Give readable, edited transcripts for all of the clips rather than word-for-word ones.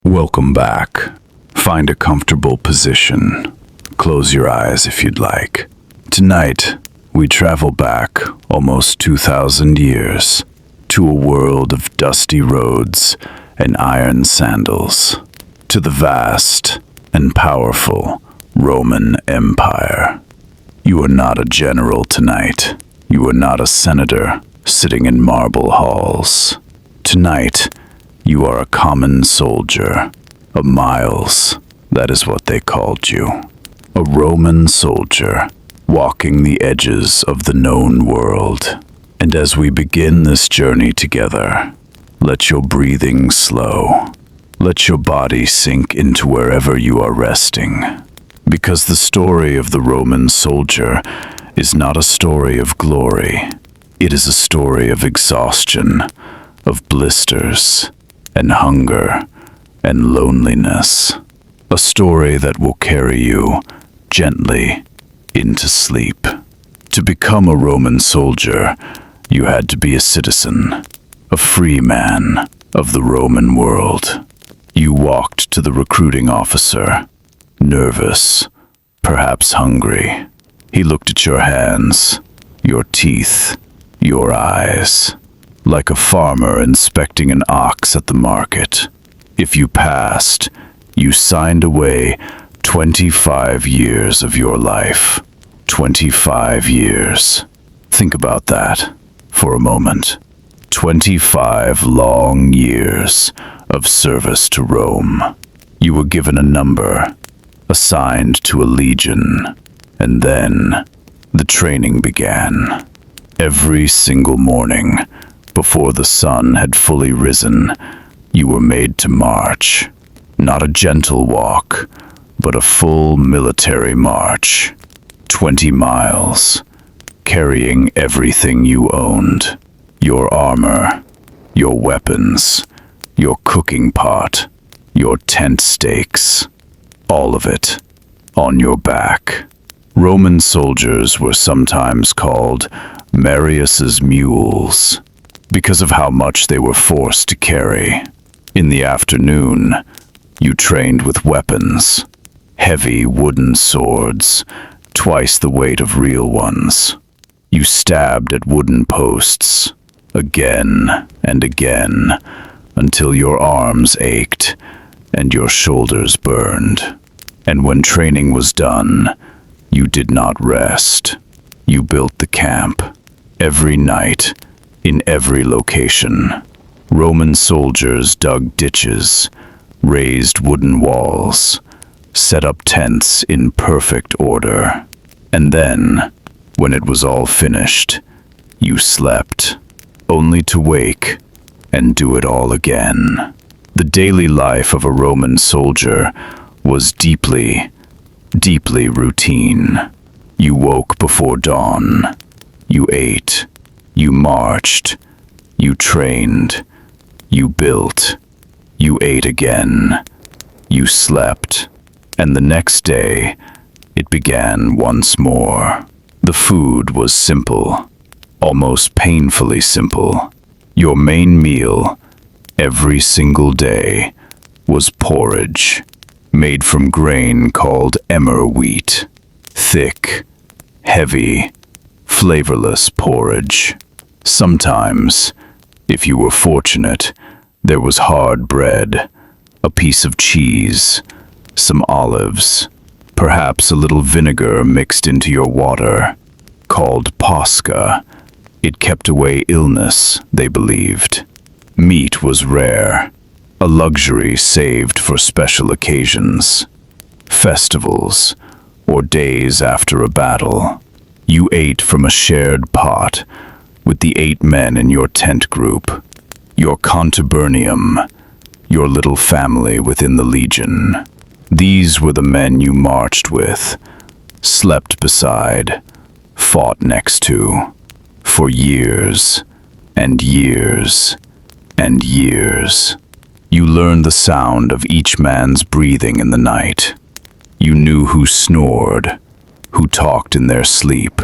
Welcome back. Find a comfortable position. Close your eyes if you'd like. Tonight, we travel back almost 2,000 years to a world of dusty roads and iron sandals, to the vast and powerful Roman Empire. You are not a general tonight. You are not a senator sitting in marble halls. Tonight, you are a common soldier, a Miles, that is what they called you. A Roman soldier, walking the edges of the known world. And as we begin this journey together, let your breathing slow. Let your body sink into wherever you are resting. Because the story of the Roman soldier is not a story of glory. It is a story of exhaustion, of blisters, and hunger, and loneliness. A story that will carry you gently into sleep. To become a Roman soldier, you had to be a citizen, a free man of the Roman world. You walked to the recruiting officer, nervous, perhaps hungry. He looked at your hands, your teeth, your eyes, like a farmer inspecting an ox at the market. If you passed, you signed away 25 years of your life. 25 years. Think about that for a moment. 25 long years of service to Rome. You were given a number, assigned to a legion, and then the training began. Every single morning, before the sun had fully risen, you were made to march. Not a gentle walk, but a full military march. 20 miles, carrying everything you owned. Your armor, your weapons, your cooking pot, your tent stakes. All of it on your back. Roman soldiers were sometimes called Marius's mules because of how much they were forced to carry. In the afternoon, you trained with weapons, heavy wooden swords, twice the weight of real ones. You stabbed at wooden posts, again and again, until your arms ached and your shoulders burned. And when training was done, you did not rest. You built the camp, every night, in every location. Roman soldiers dug ditches, raised wooden walls, set up tents in perfect order. And then, when it was all finished, you slept, only to wake and do it all again. The daily life of a Roman soldier was deeply, deeply routine. You woke before dawn. You ate. You marched. You trained. You built. You ate again. You slept. And the next day, it began once more. The food was simple, almost painfully simple. Your main meal, every single day, was porridge, made from grain called emmer wheat. Thick, heavy, flavorless porridge. Sometimes, if you were fortunate, there was hard bread, a piece of cheese, some olives, perhaps a little vinegar mixed into your water, called posca. It kept away illness, they believed. Meat was rare, a luxury saved for special occasions, festivals, or days after a battle. You ate from a shared pot with the 8 men in your tent group, your contubernium, your little family within the legion. These were the men you marched with, slept beside, fought next to, for years and years and years. You learned the sound of each man's breathing in the night. You knew who snored, who talked in their sleep,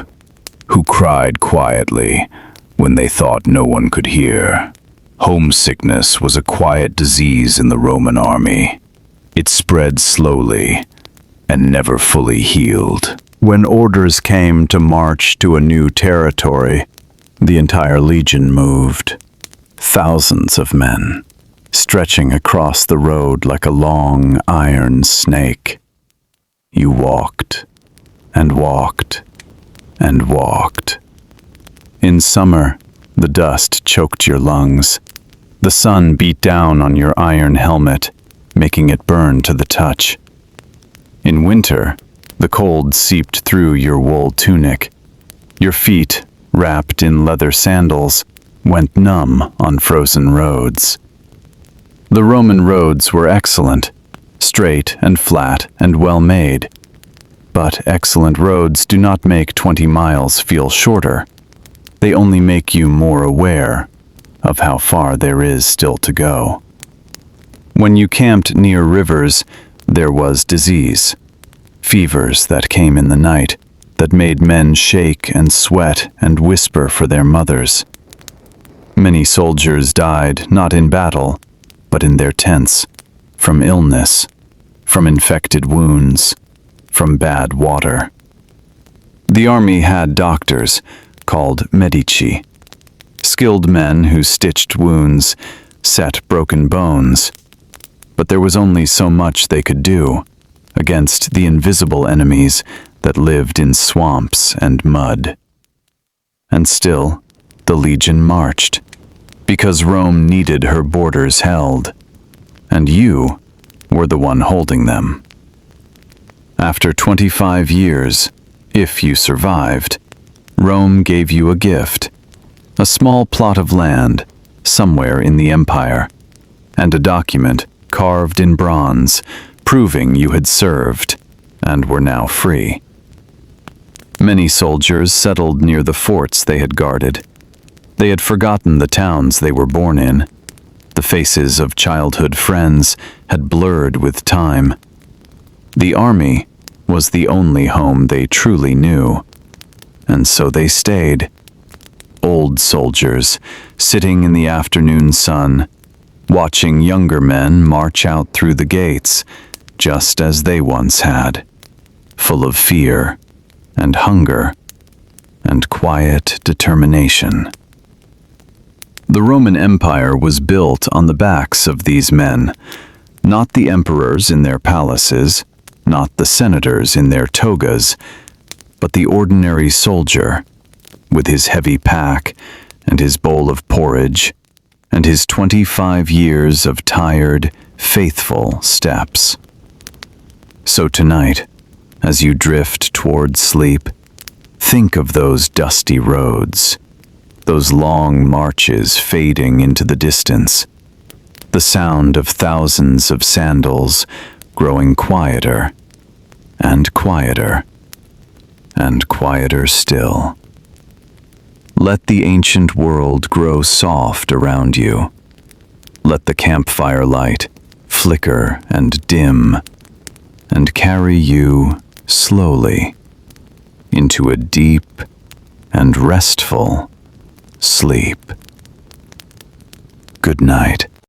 who cried quietly when they thought no one could hear. Homesickness was a quiet disease in the Roman army. It spread slowly and never fully healed. When orders came to march to a new territory, the entire legion moved. Thousands of men, stretching across the road like a long iron snake. You walked and walked and walked. In summer, the dust choked your lungs. The sun beat down on your iron helmet, making it burn to the touch. In winter, the cold seeped through your wool tunic. Your feet, wrapped in leather sandals, went numb on frozen roads. The Roman roads were excellent, straight and flat and well made. But excellent roads do not make 20 miles feel shorter. They only make you more aware of how far there is still to go. When you camped near rivers, there was disease. Fevers that came in the night, that made men shake and sweat and whisper for their mothers. Many soldiers died not in battle, but in their tents, from illness, from infected wounds, from bad water. The army had doctors, called medici, skilled men who stitched wounds, set broken bones. But there was only so much they could do against the invisible enemies that lived in swamps and mud. And still, the legion marched, because Rome needed her borders held, and you were the one holding them. After 25 years, if you survived, Rome gave you a gift, a small plot of land somewhere in the empire, and a document carved in bronze proving you had served and were now free. Many soldiers settled near the forts they had guarded. They had forgotten the towns they were born in. The faces of childhood friends had blurred with time. The army was the only home they truly knew. And so they stayed. Old soldiers, sitting in the afternoon sun, watching younger men march out through the gates, just as they once had, full of fear and hunger and quiet determination. The Roman Empire was built on the backs of these men, not the emperors in their palaces, not the senators in their togas, but the ordinary soldier, with his heavy pack and his bowl of porridge, and his 25 years of tired, faithful steps. So tonight, as you drift toward sleep, think of those dusty roads, those long marches fading into the distance, the sound of thousands of sandals growing quieter and quieter and quieter still. Let the ancient world grow soft around you. Let the campfire light flicker and dim and carry you slowly into a deep and restful sleep. Good night.